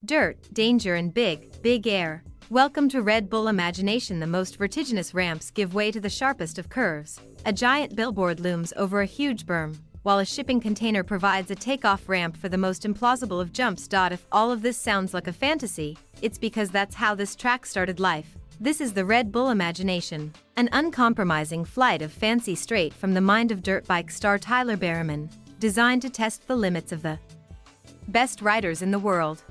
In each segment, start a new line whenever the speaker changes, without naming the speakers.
Dirt, danger and big air. Welcome to Red Bull Imagination. The most vertiginous ramps give way to the sharpest of curves. A giant billboard looms over a huge berm, while a shipping container provides a takeoff ramp for the most implausible of jumps. If all of this sounds like a fantasy, it's because that's how this track started life. This is the Red Bull Imagination, an uncompromising flight of fancy straight from the mind of dirt bike star Tyler Bereman, designed to test the limits of the best riders in the world.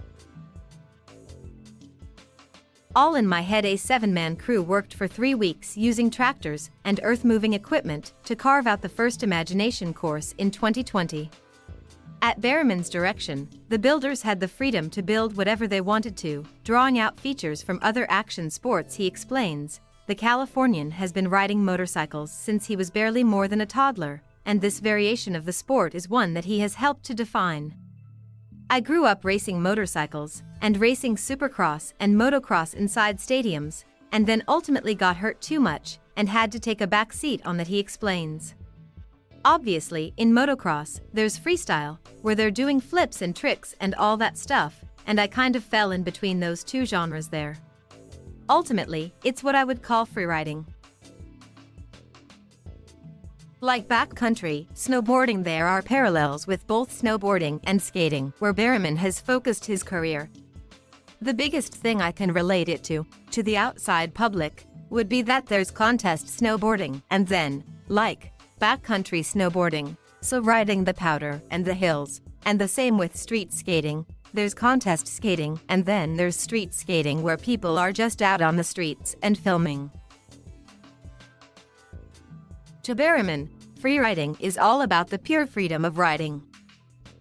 All in my head, a 7-man crew worked for 3 weeks using tractors and earth-moving equipment to carve out the first Imagination course in 2020. At Bereman's direction, the builders had the freedom to build whatever they wanted to, drawing out features from other action sports. He explains, the Californian has been riding motorcycles since he was barely more than a toddler, and this variation of the sport is one that he has helped to define. I grew up racing motorcycles and racing supercross and motocross inside stadiums, and then ultimately got hurt too much and had to take a back seat on that, he explains. Obviously, in motocross, there's freestyle, where they're doing flips and tricks and all that stuff, and I kind of fell in between those two genres there. Ultimately, it's what I would call freeriding. Like backcountry snowboarding, there are parallels with both snowboarding and skating, where Bereman has focused his career. The biggest thing I can relate it to the outside public, would be that there's contest snowboarding, and then, like backcountry snowboarding, so riding the powder and the hills, and the same with street skating. There's contest skating, and then there's street skating where people are just out on the streets and filming. To Bereman, freeriding is all about the pure freedom of riding.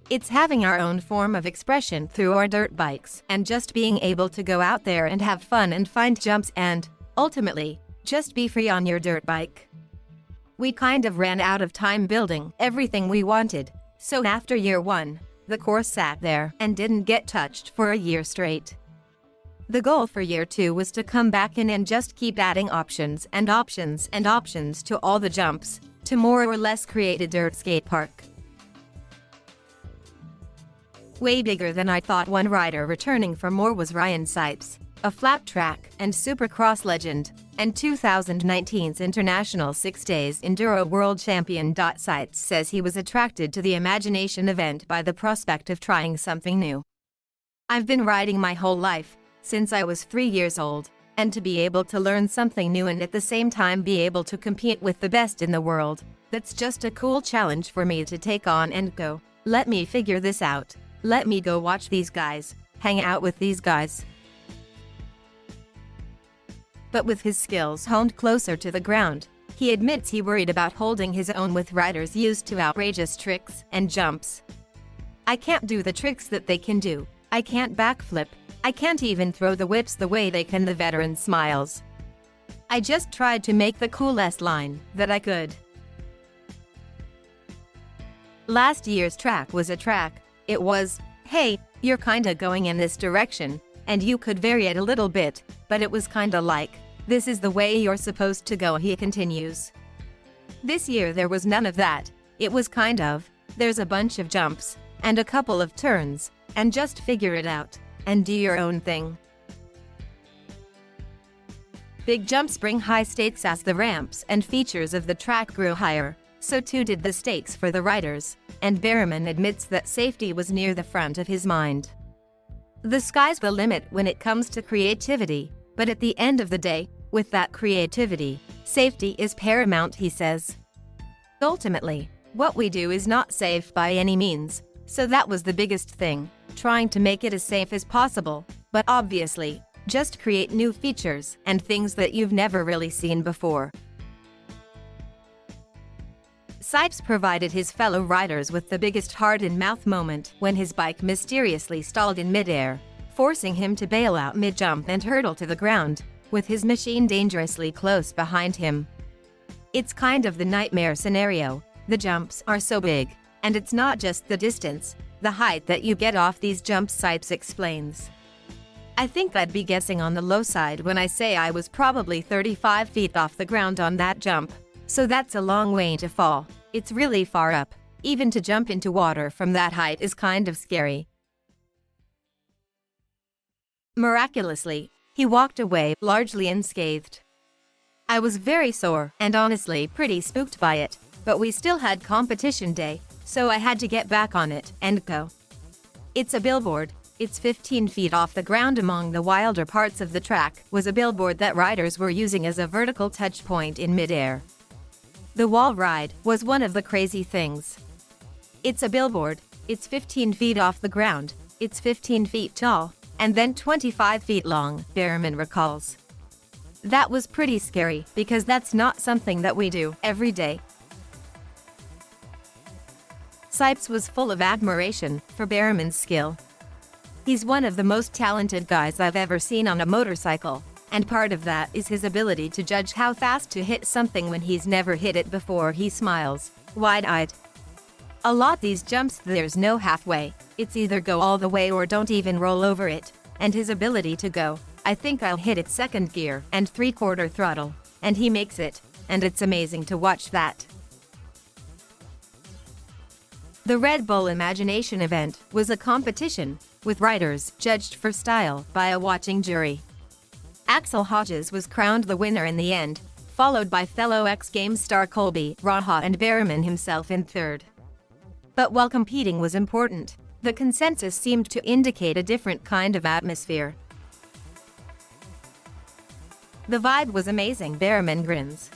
It's having our own form of expression through our dirt bikes and just being able to go out there and have fun and find jumps and, ultimately, just be free on your dirt bike. We kind of ran out of time building everything we wanted, so after year 1, the course sat there and didn't get touched for a year straight. The goal for year 2 was to come back in and just keep adding options and options and options to all the jumps, to more or less create a dirt skate park. Way bigger than I thought. One rider returning for more was Ryan Sipes, a flat track and supercross legend, and 2019's International 6 Days Enduro World Champion. Sipes says he was attracted to the Imagination event by the prospect of trying something new. I've been riding my whole life, since I was 3 years old, and to be able to learn something new and at the same time be able to compete with the best in the world, that's just a cool challenge for me to take on and go, let me figure this out, let me go watch these guys, hang out with these guys. But with his skills honed closer to the ground, he admits he worried about holding his own with riders used to outrageous tricks and jumps. I can't do the tricks that they can do, I can't backflip, I can't even throw the whips the way they can, the veteran smiles. I just tried to make the coolest line that I could. Last year's track was a track. It was, hey, you're kinda going in this direction, and you could vary it a little bit, but it was kinda like, this is the way you're supposed to go, he continues. This year there was none of that. It was kind of, there's a bunch of jumps, and a couple of turns, and just figure it out, and do your own thing. Big jumps bring high stakes. As the ramps and features of the track grew higher, so too did the stakes for the riders, and Bereman admits that safety was near the front of his mind. The sky's the limit when it comes to creativity, but at the end of the day, with that creativity, safety is paramount, he says. Ultimately, what we do is not safe by any means, so that was the biggest thing, trying to make it as safe as possible, but obviously, just create new features and things that you've never really seen before. Sipes provided his fellow riders with the biggest heart-in-mouth moment when his bike mysteriously stalled in midair, forcing him to bail out mid-jump and hurtle to the ground, with his machine dangerously close behind him. It's kind of the nightmare scenario. The jumps are so big, and it's not just the distance, the height that you get off these jumps, Sipes explains. I think I'd be guessing on the low side when I say I was probably 35 feet off the ground on that jump, so that's a long way to fall. It's really far up. Even to jump into water from that height is kind of scary. Miraculously, he walked away largely unscathed. I was very sore and honestly pretty spooked by it, but we still had competition day, so I had to get back on it and go. It's a billboard. It's 15 feet off the ground. Among the wilder parts of the track was a billboard that riders were using as a vertical touch point in midair. The wall ride was one of the crazy things. It's a billboard. It's 15 feet off the ground. It's 15 feet tall, and then 25 feet long, Bereman recalls. That was pretty scary because that's not something that we do every day. Sipes was full of admiration for Bereman's skill. He's one of the most talented guys I've ever seen on a motorcycle, and part of that is his ability to judge how fast to hit something when he's never hit it before. He smiles, wide-eyed. A lot these jumps, there's no halfway. It's either go all the way or don't even roll over it, and his ability to go, I think I'll hit it second gear and 3/4 throttle, and he makes it, and it's amazing to watch that. The Red Bull Imagination event was a competition, with riders judged for style by a watching jury. Axel Hodges was crowned the winner in the end, followed by fellow X Games star Colby Raha and Bereman himself in third. But while competing was important, the consensus seemed to indicate a different kind of atmosphere. The vibe was amazing, Bereman grins.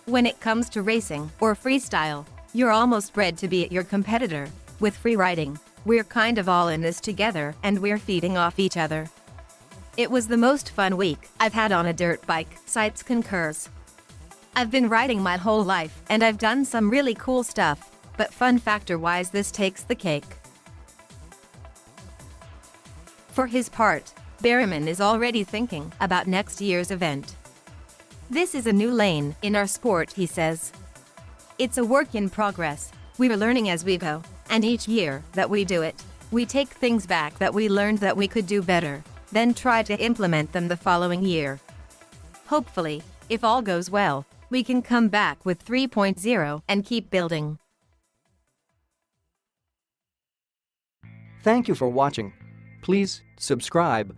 When it comes to racing or freestyle, you're almost bred to be your competitor. With free riding, we're kind of all in this together and we're feeding off each other. It was the most fun week I've had on a dirt bike, Sipes concurs. I've been riding my whole life and I've done some really cool stuff, but fun factor-wise this takes the cake. For his part, Bereman is already thinking about next year's event. This is a new lane in our sport, he says. It's a work in progress. We're learning as we go, and each year that we do it, we take things back that we learned that we could do better, then try to implement them the following year. Hopefully, if all goes well, we can come back with 3.0 and keep building.
Thank you for watching. Please subscribe.